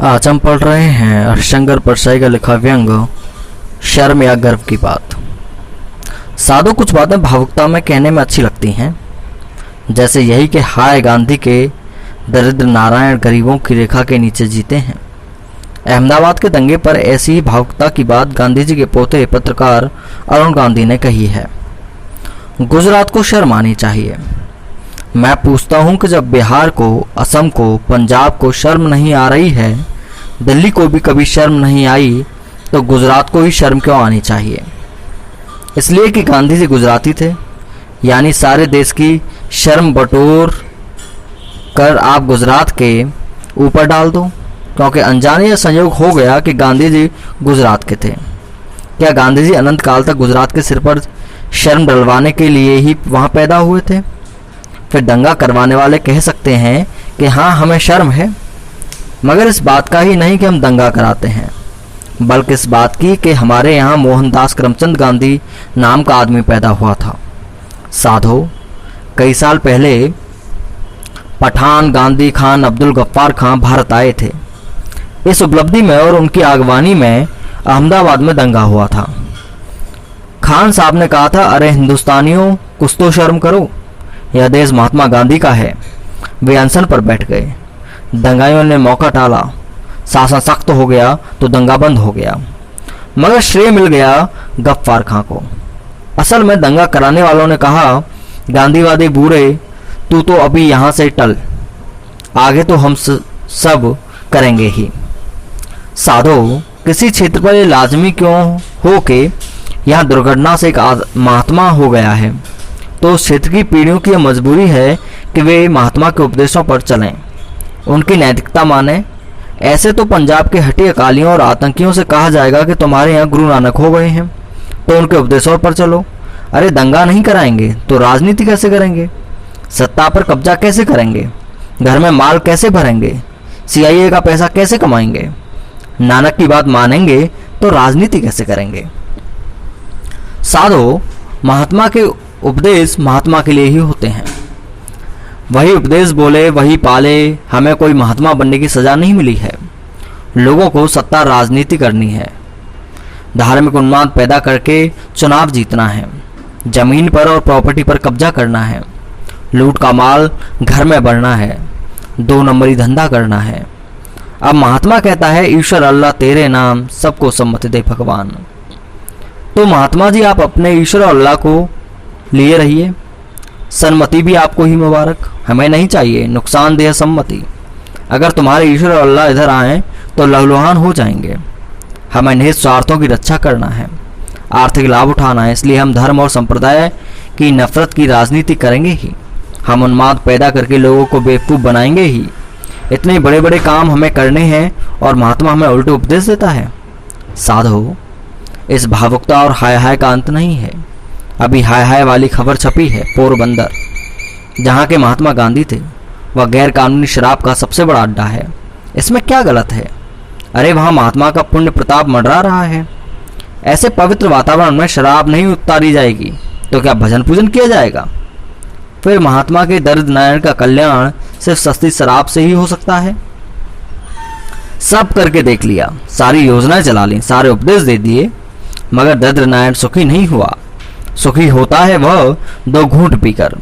आज हम पढ़ रहे हैं हरिशंकर परसाई का लिखा व्यंग शर्म या गर्व की बात। साधु कुछ बातें भावुकता में कहने में अच्छी लगती हैं, जैसे यही कि हाय गांधी के दरिद्र नारायण गरीबों की रेखा के नीचे जीते हैं। अहमदाबाद के दंगे पर ऐसी ही भावुकता की बात गांधी जी के पोते पत्रकार अरुण गांधी ने कही है। गुजरात को शर्म आनी चाहिए। मैं पूछता हूं कि जब बिहार को, असम को, पंजाब को शर्म नहीं आ रही है, दिल्ली को भी कभी शर्म नहीं आई, तो गुजरात को ही शर्म क्यों आनी चाहिए? इसलिए कि गांधी जी गुजराती थे, यानी सारे देश की शर्म बटोर कर आप गुजरात के ऊपर डाल दो, क्योंकि अनजाने या संयोग हो गया कि गांधी जी गुजरात के थे। क्या गांधी जी अनंत काल तक गुजरात के सिर पर शर्म डलवाने के लिए ही वहां पैदा हुए थे? फिर दंगा करवाने वाले कह सकते हैं कि हाँ हमें शर्म है, मगर इस बात का ही नहीं कि हम दंगा कराते हैं, बल्कि इस बात की कि हमारे यहाँ मोहनदास करमचंद गांधी नाम का आदमी पैदा हुआ था। साधो, कई साल पहले पठान गांधी खान अब्दुल गफ्फार खान भारत आए थे। इस उपलब्धि में और उनकी आगवानी में अहमदाबाद में दंगा हुआ था। खान साहब ने कहा था, अरे हिंदुस्तानियों, कुछ तो शर्म करो, यह देश महात्मा गांधी का है। वे अनशन पर बैठ गए। दंगाइयों ने मौका टाला, शासन सख्त हो गया तो दंगा बंद हो गया, मगर श्रेय मिल गया गफ्फार खां को। असल में दंगा कराने वालों ने कहा, गांधीवादी बूढ़े, तू तो अभी यहाँ से टल, आगे तो हम सब करेंगे ही। साधो, किसी क्षेत्र पर ये लाजमी क्यों हो कि यहाँ दुर्घटना से एक महात्मा हो गया है, तो उस क्षेत्र की पीढ़ियों की मजबूरी है कि वे महात्मा के उपदेशों पर चलें, उनकी नैतिकता माने। ऐसे तो पंजाब के हटी अकालियों और आतंकियों से कहा जाएगा कि तुम्हारे यहाँ गुरु नानक हो गए हैं, तो उनके उपदेशों पर चलो। अरे दंगा नहीं कराएंगे तो राजनीति कैसे करेंगे? सत्ता पर कब्जा कैसे करेंगे? घर में माल कैसे भरेंगे? CIA का पैसा कैसे कमाएंगे? नानक की बात मानेंगे तो राजनीति कैसे करेंगे? साधो, महात्मा के उपदेश महात्मा के लिए ही होते हैं। वही उपदेश बोले वही पाले। हमें कोई महात्मा बनने की सजा नहीं मिली है। लोगों को सत्ता राजनीति करनी है, धार्मिक उन्माद पैदा करके चुनाव जीतना है, जमीन पर और प्रॉपर्टी पर कब्जा करना है, लूट का माल घर में बढ़ना है, 2 नंबरी धंधा करना है। अब महात्मा कहता है, ईश्वर अल्लाह तेरे नाम, सबको सम्मति दे भगवान। तो महात्मा जी, आप अपने ईश्वर और अल्लाह को लिए रहिए, सन्मति भी आपको ही मुबारक, हमें नहीं चाहिए नुकसानदेह सम्मति। अगर तुम्हारे ईश्वर और अल्लाह इधर आए तो लहूलुहान हो जाएंगे। हमें निहित स्वार्थों की रक्षा करना है, आर्थिक लाभ उठाना है, इसलिए हम धर्म और संप्रदाय की नफरत की राजनीति करेंगे ही। हम उन्माद पैदा करके लोगों को बेवकूफ़ बनाएंगे ही। इतने बड़े बड़े काम हमें करने हैं और महात्मा हमें उल्टे उपदेश देता है। साधो, इस भावुकता और हाय हाय का अंत नहीं है। अभी हाय हाय वाली खबर छपी है पोरबंदर, जहाँ के महात्मा गांधी थे, वह गैर कानूनी शराब का सबसे बड़ा अड्डा है। इसमें क्या गलत है? अरे वहाँ महात्मा का पुण्य प्रताप मंडरा रहा है। ऐसे पवित्र वातावरण में शराब नहीं उतारी जाएगी तो क्या भजन पूजन किया जाएगा? फिर महात्मा के दरिद्र नारायण का कल्याण सिर्फ सस्ती शराब से ही हो सकता है? सब करके देख लिया, सारी योजनाएं चला ली, सारे उपदेश दे दिए, मगर दरिद्र नारायण सुखी नहीं हुआ। सुखी होता है वह 2 घूंट पीकर,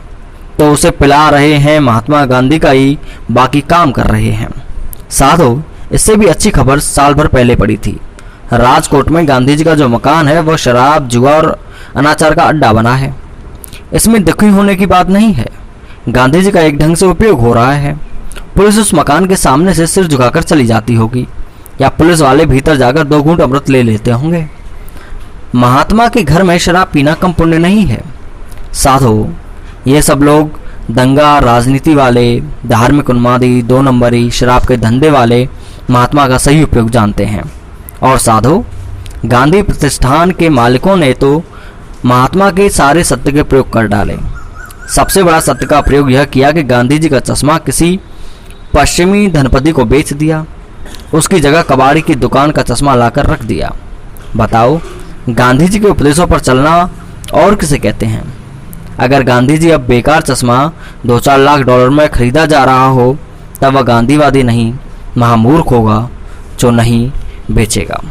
तो उसे पिला रहे हैं महात्मा गांधी का ही बाकी काम कर रहे हैं। साधो, इससे भी अच्छी खबर साल भर पहले पड़ी थी। राजकोट में गांधी जी का जो मकान है वह शराब, जुआ और अनाचार का अड्डा बना है। इसमें दुखी होने की बात नहीं है। गांधी जी का एक ढंग से उपयोग हो रहा है। पुलिस उस मकान के सामने से सिर झुकाकर चली जाती होगी, या पुलिस वाले भीतर जाकर 2 घूंट अमृत ले लेते होंगे। महात्मा के घर में शराब पीना कम पुण्य नहीं है। साधो, ये सब लोग दंगा, राजनीति वाले, धार्मिक उन्मादी, 2 नंबरी, शराब के धंधे वाले महात्मा का सही उपयोग जानते हैं। और साधो, गांधी प्रतिष्ठान के मालिकों ने तो महात्मा के सारे सत्य के प्रयोग कर डाले। सबसे बड़ा सत्य का प्रयोग यह किया कि गांधी जी का चश्मा किसी पश्चिमी धनपति को बेच दिया, उसकी जगह कबाड़ी की दुकान का चश्मा लाकर रख दिया। बताओ, गांधी जी के उपदेशों पर चलना और किसे कहते हैं? अगर गांधी जी अब बेकार चश्मा 2-4 लाख डॉलर में खरीदा जा रहा हो, तब वह गांधीवादी नहीं महामूर्ख होगा, जो नहीं बेचेगा।